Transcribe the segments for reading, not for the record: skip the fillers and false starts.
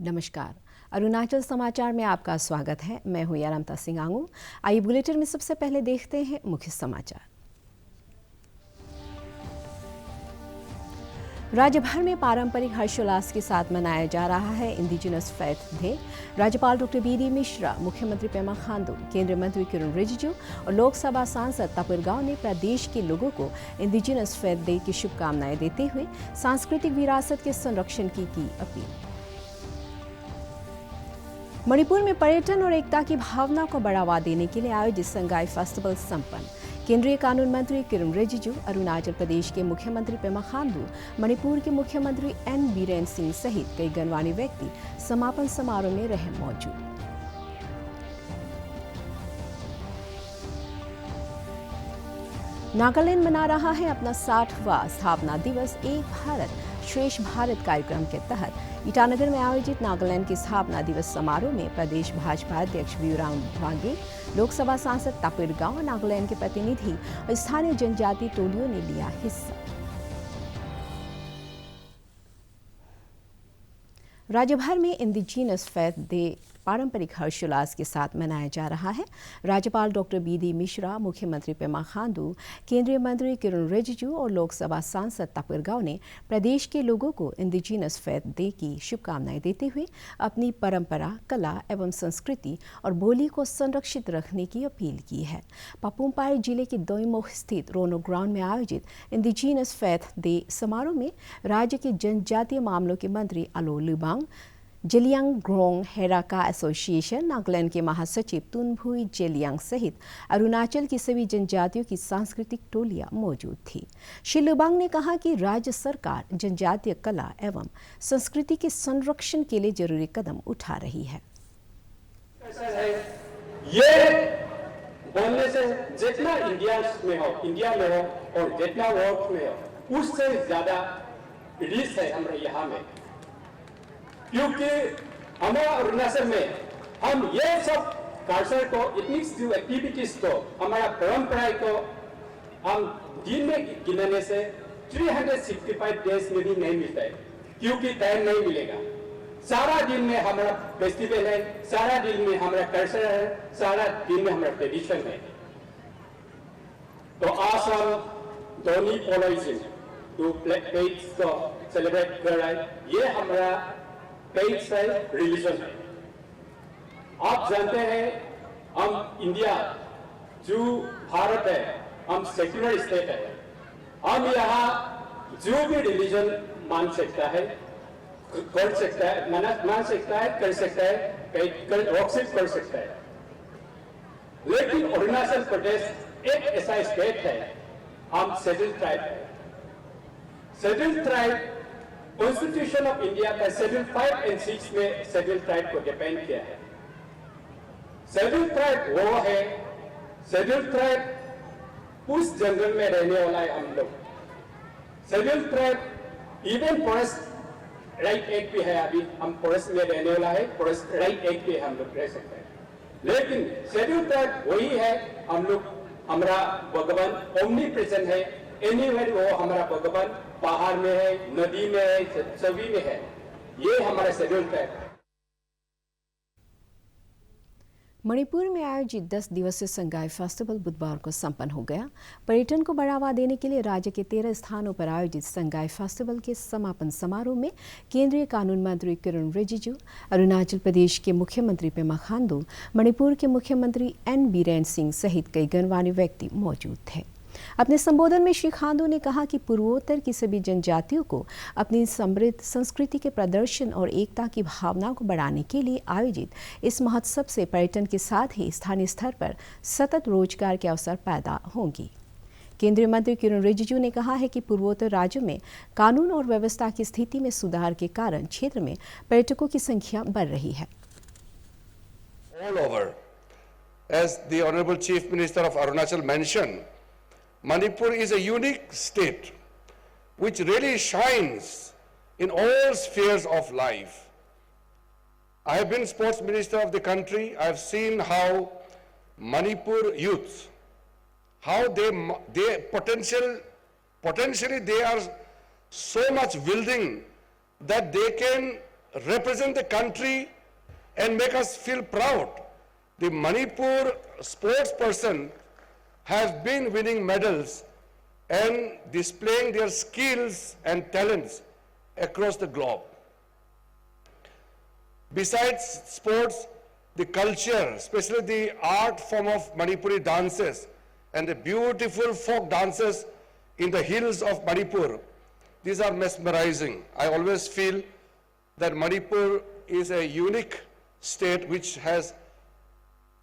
नमस्कार, अरुणाचल समाचार में आपका स्वागत है। मैं हूं यारामता सिंह आंगू। आइए बुलेटिन में सबसे पहले देखते हैं मुख्य समाचार। राज्य भर में पारंपरिक हर्षोल्लास के साथ मनाया जा रहा है इंडिजिनस फेथ डे। राज्यपाल डॉक्टर बी.डी. मिश्रा, मुख्यमंत्री पेमा खांडू, केंद्रीय मंत्री किरण रिजिजू और लोकसभा सांसद तापिर गाव ने प्रदेश के लोगों को इंडिजिनस फेथ डे की शुभकामनाएं देते हुए सांस्कृतिक विरासत के संरक्षण की अपील। मणिपुर में पर्यटन और एकता की भावना को बढ़ावा देने के लिए आयोजित संगाई फेस्टिवल संपन्न। केंद्रीय कानून मंत्री किरण रिजिजू, अरुणाचल प्रदेश के मुख्यमंत्री पेमा खांडू, मणिपुर के मुख्यमंत्री एन बीरेन सिंह सहित कई गणमान्य व्यक्ति समापन समारोह में रहे मौजूद। नागालैंड मना रहा है अपना 60वां स्थापना दिवस। एक भारत श्रेष्ठ भारत कार्यक्रम के तहत ईटानगर में आयोजित नागालैंड के स्थापना दिवस समारोह में प्रदेश भाजपा अध्यक्ष वीरांग भागे, लोकसभा सांसद तापिर गाव, नागालैंड के प्रतिनिधि और स्थानीय जनजाति टोलियों ने लिया हिस्सा। राज्य भर में इंडिजिनस फेथ डे पारंपरिक हर्षोल्लास के साथ मनाया जा रहा है। राज्यपाल डॉक्टर बी.डी. मिश्रा, मुख्यमंत्री पेमा खांडू, केंद्रीय मंत्री किरण रिजिजू और लोकसभा सांसद तापिर गाव ने प्रदेश के लोगों को इंडिजिनस फेथ डे की शुभकामनाएं देते हुए अपनी परंपरा, कला एवं संस्कृति और बोली को संरक्षित रखने की अपील की है। पापुम-पारे जिले के दोईमुख स्थित रोनो ग्राउंड में आयोजित इंडिजिनस फेथ डे समारोह में राज्य के जनजातीय मामलों के मंत्री आलो लिबांग, जेलियांगग्रोंग हेराका एसोसिएशन, नागालैंड के महासचिव तुनभुई जेलियांग सहित अरुणाचल की सभी जनजातियों की सांस्कृतिक टोलियां मौजूद थी। श्री लिबांग ने कहा कि राज्य सरकार जनजातीय कला एवं संस्कृति के संरक्षण के लिए जरूरी कदम उठा रही है। ये बोलने से जितना इंडिया में हो और जितना वर्ल्ड में हो, उससे ज्यादा रिलीज है हमारे यहाँ में, क्योंकि हमारा अरुणाचल में हम ये सब कल्चर को, इतनी एक्टिविटीज को, हमारा परंपरा को हम दिन में गिनने से 365 डेज में भी नहीं मिलता है, क्योंकि टाइम नहीं मिलेगा। सारा दिन में हमारा फेस्टिवल है, सारा दिन में हमारा कल्चर है, सारा दिन में हमारा ट्रेडिशन है। तो आज हम दोनों पॉलिसी टू प्लेट्स को सेलिब्रेट कर रहे हैं। ये हमारा फेथ है, रिलीजन है। आप जानते हैं हम इंडिया जो भारत है, हम सेक्युलर स्टेट है। हम यहाँ जो भी रिलीजन मान सकता है, कर सकता है, मान सकता है, कर सकता है, वर्शिप कर सकता है। लेकिन अरुणाचल प्रदेश एक ऐसा स्टेट है, हम शेड्यूल्ड ट्राइब है। Scheduled tribe constitution of India का शेड्यूल 5 और 6 में शेड्यूल ट्राइब को डिपेंड किया है। शेड्यूल ट्राइब वो है, शेड्यूल ट्राइब उस जंगल में रहने वाला है हम लोग। Schedule tribe even forest right act भी है, अभी हम फॉरेस्ट में रहने वाला है, फॉरेस्ट राइट एक्ट भी हम लोग रह सकते हैं। लेकिन शेड्यूल ट्राइब वही है, हम लोग, हमारा भगवान ओमनी प्रेजेंट है, एनीवेयर वो हमारा भगवान पहाड़ में है, नदी में है, सभी में है। ये हमारा शेड्यूल ट्राइब है। मणिपुर में आयोजित 10 दिवसीय संगाई फेस्टिवल बुधवार को संपन्न हो गया। पर्यटन को बढ़ावा देने के लिए राज्य के 13 स्थानों पर आयोजित संगाई फेस्टिवल के समापन समारोह में केंद्रीय कानून मंत्री किरण रिजिजू, अरुणाचल प्रदेश के मुख्यमंत्री पेमा खांडू, मणिपुर के मुख्यमंत्री एन बीरेन सिंह सहित कई गणमान्य व्यक्ति मौजूद थे। अपने संबोधन में श्री खांडू ने कहा कि पूर्वोत्तर की सभी जनजातियों को अपनी समृद्ध संस्कृति के प्रदर्शन और एकता की भावना को बढ़ाने के लिए आयोजित इस महोत्सव से पर्यटन के साथ ही स्थानीय स्तर पर सतत रोजगार के अवसर पैदा होंगी। केंद्रीय मंत्री किरण रिजिजू ने कहा है कि पूर्वोत्तर राज्यों में कानून और व्यवस्था की स्थिति में सुधार के कारण क्षेत्र में पर्यटकों की संख्या बढ़ रही है। All over, as the Honorable Chief Minister of Arunachal mentioned, Manipur is a unique state which really shines in all spheres of life. I have been sports minister of the country. I have seen how Manipur youth, how they potentially they are so much willing that they can represent the country and make us feel proud. The Manipur sports person have been winning medals and displaying their skills and talents across the globe. Besides sports, the culture, especially the art form of Manipuri dances and the beautiful folk dances in the hills of Manipur, these are mesmerizing. I always feel that Manipur is a unique state which has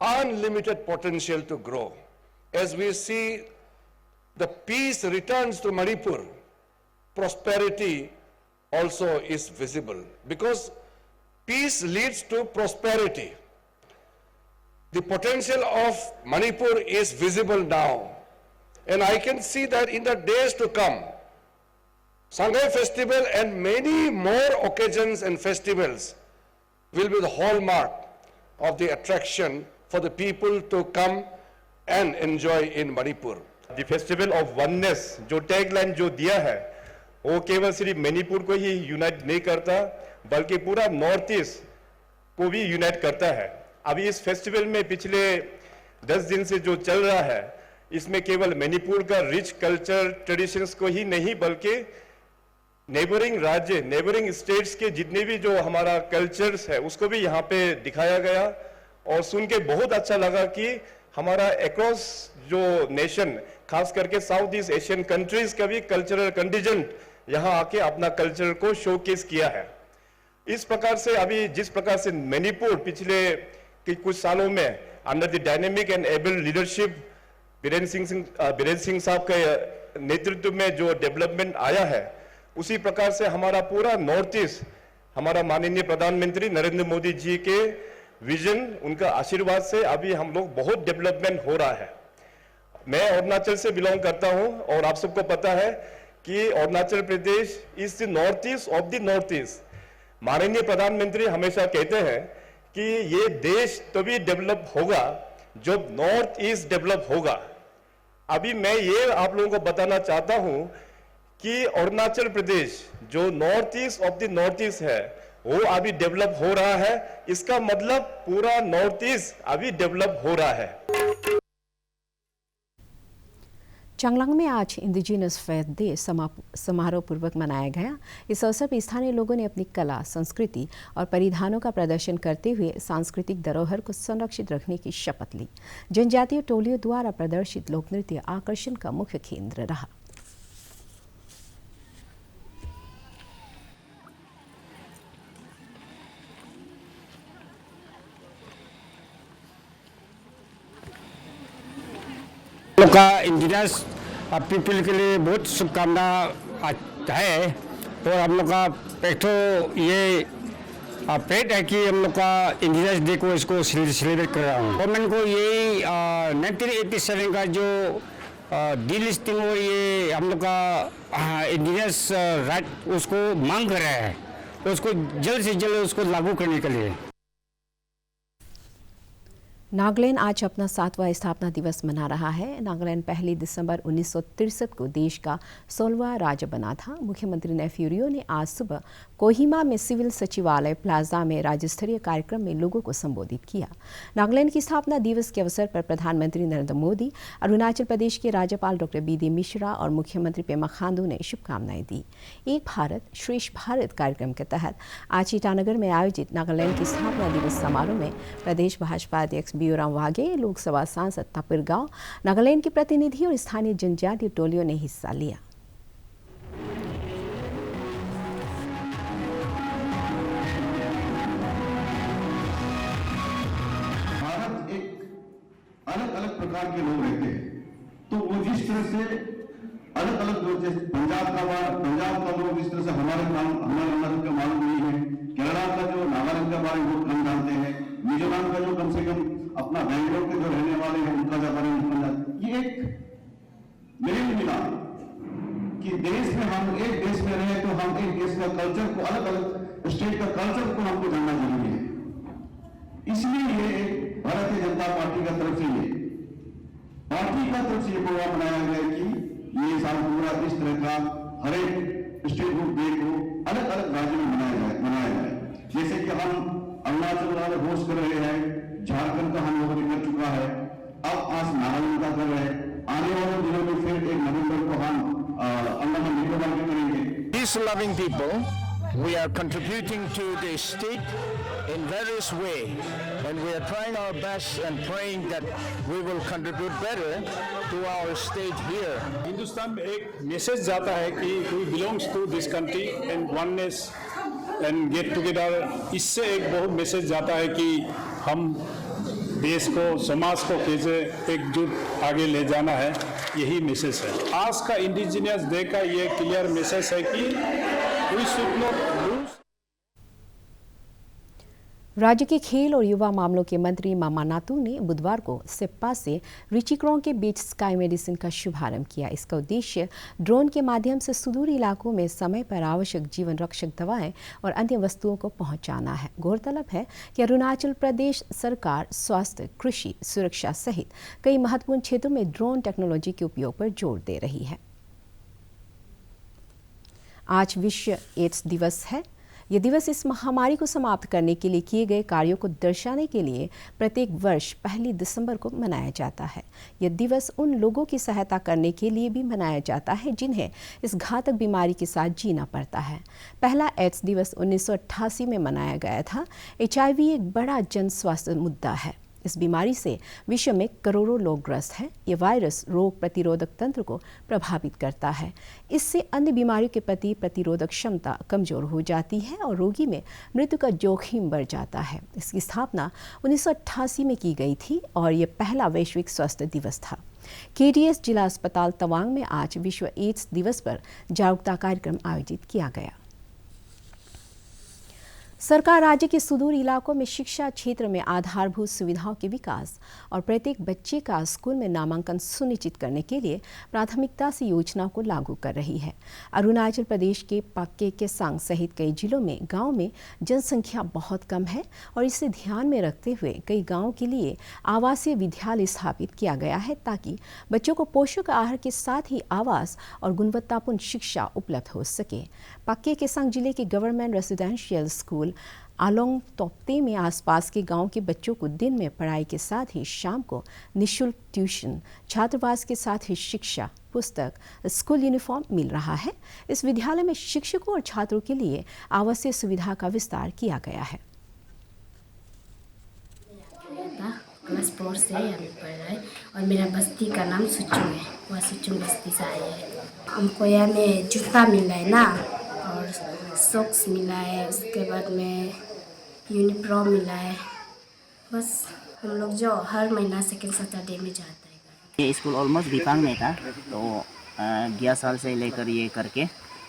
unlimited potential to grow. As we see the peace returns to Manipur, prosperity also is visible, because peace leads to prosperity. The potential of Manipur is visible now, and I can see that in the days to come, Sangay Festival and many more occasions and festivals will be the hallmark of the attraction for the people to come and enjoy in Manipur. The Festival of Oneness, जो tagline जो दिया है, वो केवल सिर्फ मणिपुर को ही unite नहीं करता, बल्कि पूरा नॉर्थ ईस्ट को भी यूनाइट करता है। अभी इस फेस्टिवल में पिछले 10 दिन से जो चल रहा है, इसमें केवल मणिपुर का रिच कल्चर ट्रेडिशंस को ही नहीं, बल्कि नेबरिंग राज्य, नेबरिंग स्टेट्स के जितने भी जो हमारा कल्चर्स है, उसको भी यहाँ पे दिखाया गया। और सुन के बहुत अच्छा लगा कि हमारा अक्रॉस जो नेशन, खास करके साउथ ईस्ट एशियन कंट्रीज का भी कल्चरल कंटिजेंट यहाँ आके अपना कल्चर को शोकेस किया है। इस प्रकार से अभी जिस प्रकार से मणिपुर पिछले कुछ सालों में under the dynamic and able leadership Birendra Singh साहब के नेतृत्व में जो डेवलपमेंट आया है, उसी प्रकार से हमारा पूरा नॉर्थ ईस्ट, हमारा माननीय प्रधानमंत्री नरेंद्र मोदी जी के विजन, उनका आशीर्वाद से अभी हम लोग बहुत डेवलपमेंट हो रहा है। मैं अरुणाचल से बिलोंग करता हूं और आप सबको पता है कि Arunachal Pradesh is the north east of the north east. माननीय प्रधानमंत्री हमेशा कहते हैं कि ये देश तभी डेवलप होगा जब नॉर्थ ईस्ट डेवलप होगा। अभी मैं ये आप लोगों को बताना चाहता हूं कि अरुणाचल प्रदेश जो north east of the north east है, वो अभी डेवलप हो रहा है। इसका मतलब पूरा नॉर्थ ईस्ट अभी डेवलप हो रहा है। चांगलांग में आज इंडिजिनस फेथ डे समारोह पूर्वक मनाया गया। इस अवसर पर स्थानीय लोगों ने अपनी कला, संस्कृति और परिधानों का प्रदर्शन करते हुए सांस्कृतिक धरोहर को संरक्षित रखने की शपथ ली। जनजातीय टोलियों द्वारा प्रदर्शित लोक नृत्य आकर्षण का मुख्य केंद्र रहा। का इंडिजिनस पीपल के लिए बहुत शुभकामना है। और हम लोग का एक तो ये पेट है कि हम लोग का इंडिजिनस डे को इसको सेलिब्रेट कर रहा हूँ। गवर्नमेंट को यही 1987 का जो डीलिस्टिंग और ये हम लोग का इंडिजिनस राइट उसको मांग कर रहा है, उसको जल्द से जल्द उसको लागू करने के लिए। नागालैंड आज अपना 7वां स्थापना दिवस मना रहा है। नागालैंड 1 दिसंबर 1963 को देश का 16वां राज्य बना था। मुख्यमंत्री नेफ्यू रियो ने आज सुबह कोहिमा में सिविल सचिवालय प्लाजा में राज्य स्तरीय कार्यक्रम में लोगों को संबोधित किया। नागालैंड की स्थापना दिवस के अवसर पर प्रधानमंत्री नरेंद्र मोदी, अरुणाचल प्रदेश के राज्यपाल डॉक्टर बीडी मिश्रा और मुख्यमंत्री पेमा खांडू ने शुभकामनाएं दी। एक भारत श्रेष्ठ भारत कार्यक्रम के तहत आज ईटानगर में आयोजित नागालैंड की स्थापना दिवस समारोह में प्रदेश भाजपा अध्यक्ष बियोराम वाघे, लोकसभा सांसद तापिर गाव, नागालैंड के प्रतिनिधि और स्थानीय जनजातीय टोलियों ने हिस्सा लिया। भारत एक अलग अलग प्रकार के लोग रहते हैं, तो वो जिस तरह से अलग अलग लोग, जैसे पंजाब का लोग जिस तरह से हमारे अरुणाचल का मालूम नहीं है, केरला का जो नागालैंड का बारे में बहुत कम जानते हैं, मिजोरम का जो कम से कम अपना बेंगलोर के जो रहने वाले हैं उनका बारे में ये एक मेल मिला कि देश में हम एक देश में रहे तो हम एक देश का कल्चर को, अलग अलग स्टेट का कल्चर को हमको जानना जरूरी है। इसलिए ये भारतीय जनता पार्टी का तरफ से ये प्रोग्राम बनाया गया कि ये साल पूरा इस तरह का हर एक स्टेट ग्रुप डे को अलग अलग राज्यों में मनाया जाए। जैसे कि हम अरुणाचल वाले होस्ट कर रहे हैं, झारखंड का हम लोगों ने कर चुका है, अब आज नागालैंड का कर रहे हैं, आने वाले दिनों में फिर 1 नवंबर को हम अंडमान निकोबार में करेंगे। Peace loving people, we are contributing to the state in various ways, and we are trying our best and praying that we will contribute better to our state here. Hindustan में एक मैसेज जाता है कि we belongs to this country and oneness and get together. इससे एक बहुत message जाता है कि हम देश को, समाज को कैसे एकजुट आगे ले जाना है, यही मैसेज है। आज का इंडिजिनियस डे का ये क्लियर मैसेज है कि we should not lose. राज्य के खेल और युवा मामलों के मंत्री मामा नातू ने बुधवार को सेप्पा से रिचिक्रोंग के बीच स्काई मेडिसिन का शुभारंभ किया। इसका उद्देश्य ड्रोन के माध्यम से सुदूर इलाकों में समय पर आवश्यक जीवन रक्षक दवाएं और अन्य वस्तुओं को पहुंचाना है। गौरतलब है कि अरुणाचल प्रदेश सरकार स्वास्थ्य, कृषि, सुरक्षा सहित कई महत्वपूर्ण क्षेत्रों में ड्रोन टेक्नोलॉजी के उपयोग पर जोर दे रही है। आज विश्व एड्स दिवस है। यह दिवस इस महामारी को समाप्त करने के लिए किए गए कार्यों को दर्शाने के लिए प्रत्येक वर्ष 1 दिसंबर को मनाया जाता है। यह दिवस उन लोगों की सहायता करने के लिए भी मनाया जाता है जिन्हें इस घातक बीमारी के साथ जीना पड़ता है। पहला एड्स दिवस 1988 में मनाया गया था। HIV एक बड़ा जन स्वास्थ्य मुद्दा है। इस बीमारी से विश्व में करोड़ों लोग ग्रस्त हैं। ये वायरस रोग प्रतिरोधक तंत्र को प्रभावित करता है। इससे अन्य बीमारियों के प्रति प्रतिरोधक क्षमता कमजोर हो जाती है और रोगी में मृत्यु का जोखिम बढ़ जाता है। इसकी स्थापना 1988 में की गई थी और ये पहला वैश्विक स्वास्थ्य दिवस था। KDS जिला अस्पताल तवांग में आज विश्व एड्स दिवस पर जागरूकता कार्यक्रम आयोजित किया गया। सरकार राज्य के सुदूर इलाकों में शिक्षा क्षेत्र में आधारभूत सुविधाओं के विकास और प्रत्येक बच्चे का स्कूल में नामांकन सुनिश्चित करने के लिए प्राथमिकता से योजनाओं को लागू कर रही है। अरुणाचल प्रदेश के पाक्के केसांग सहित कई जिलों में गांव में जनसंख्या बहुत कम है और इसे ध्यान में रखते हुए कई गांवों के लिए आवासीय विद्यालय स्थापित किया गया है ताकि बच्चों को पोषक आहार के साथ ही आवास और गुणवत्तापूर्ण शिक्षा उपलब्ध हो सके। पाक्के केसांग जिले के गवर्नमेंट रेसिडेंशियल स्कूल आलोंग तोप्ते में आसपास के गांव के बच्चों को दिन में पढ़ाई के साथ ही शाम को निःशुल्क ट्यूशन, छात्रावास के साथ ही शिक्षा, पुस्तक, स्कूल यूनिफॉर्म मिल रहा है। इस विद्यालय में शिक्षकों और छात्रों के लिए आवासीय सुविधा का विस्तार किया गया है। क्लास 4 से यहाँ पे पढ़ रहा है और मेरा बस्ती का नाम सुचुंग है। वह सुचुंग बस्ती से आए हैं। हमको यहाँ में जूता मिला है ना और सॉक्स मिला है, उसके बाद में यूनिफॉर्म मिला है। बस हम लोग जो हर महीना सेकेंड सैटरडे में जाता है। ये स्कूल ऑलमोस्ट दीपांग में था तो 11 साल से लेकर ये करके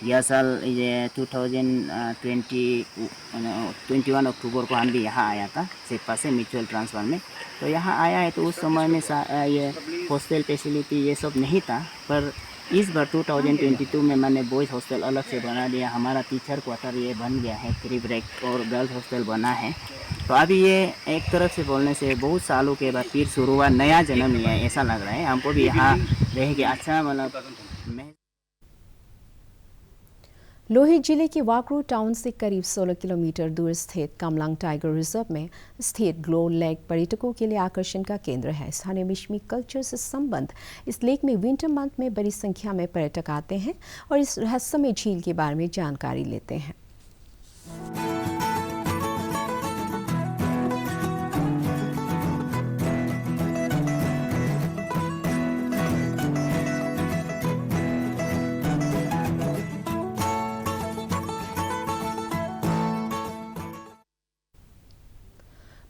11 साल ये 2021 अक्टूबर को हम भी यहाँ आया था सेप्पा से म्यूचुअल ट्रांसफर में। तो यहाँ आया है तो उस समय में ये हॉस्टल फैसिलिटी ये सब नहीं था, पर इस बार 2022 में मैंने बॉयज़ हॉस्टल अलग से बना दिया। हमारा टीचर क्वार्टर ये बन गया है, क्रिब्रेक और गर्ल्स हॉस्टल बना है। तो अभी ये एक तरफ से बोलने से बहुत सालों के बाद फिर शुरू हुआ, नया जन्म लिया है ऐसा लग रहा है हमको भी यहाँ रह के। अच्छा मतलब लोहित जिले के वाकरू टाउन से करीब 16 किलोमीटर दूर स्थित कामलांग टाइगर रिजर्व में स्थित ग्लो लेक पर्यटकों के लिए आकर्षण का केंद्र है। स्थानीय मिशमी कल्चर से संबंध इस लेक में विंटर मंथ में बड़ी संख्या में पर्यटक आते हैं और इस रहस्यमय झील के बारे में जानकारी लेते हैं।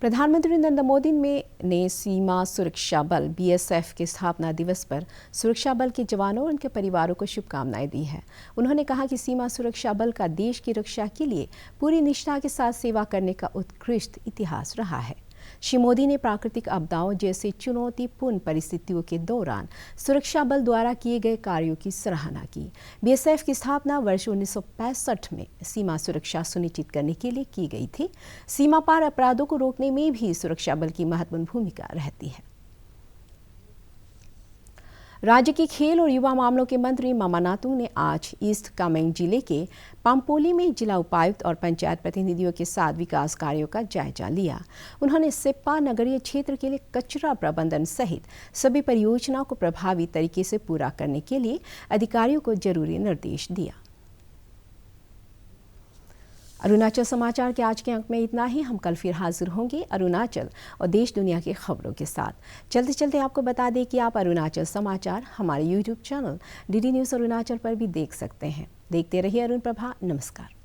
प्रधानमंत्री नरेंद्र मोदी ने सीमा सुरक्षा बल BSF के स्थापना दिवस पर सुरक्षा बल के जवानों और उनके परिवारों को शुभकामनाएं दी है। उन्होंने कहा कि सीमा सुरक्षा बल का देश की रक्षा के लिए पूरी निष्ठा के साथ सेवा करने का उत्कृष्ट इतिहास रहा है। श्री मोदी ने प्राकृतिक आपदाओं जैसे चुनौतीपूर्ण परिस्थितियों के दौरान सुरक्षा बल द्वारा किए गए कार्यों की सराहना की। BSF की स्थापना वर्ष 1965 में सीमा सुरक्षा सुनिश्चित करने के लिए की गई थी। सीमा पार अपराधों को रोकने में भी सुरक्षा बल की महत्वपूर्ण भूमिका रहती है। राज्य के खेल और युवा मामलों के मंत्री मामा नातुंग ने आज ईस्ट कामेंग जिले के पाम्पोली में जिला उपायुक्त और पंचायत प्रतिनिधियों के साथ विकास कार्यों का जायजा लिया। उन्होंने सेप्पा नगरीय क्षेत्र के लिए कचरा प्रबंधन सहित सभी परियोजनाओं को प्रभावी तरीके से पूरा करने के लिए अधिकारियों को जरूरी निर्देश दिया। अरुणाचल समाचार के आज के अंक में इतना ही। हम कल फिर हाजिर होंगे अरुणाचल और देश दुनिया की खबरों के साथ। चलते चलते आपको बता दें कि आप अरुणाचल समाचार हमारे YouTube channel DD news Arunachal पर भी देख सकते हैं। देखते रहिए अरुण प्रभा। नमस्कार।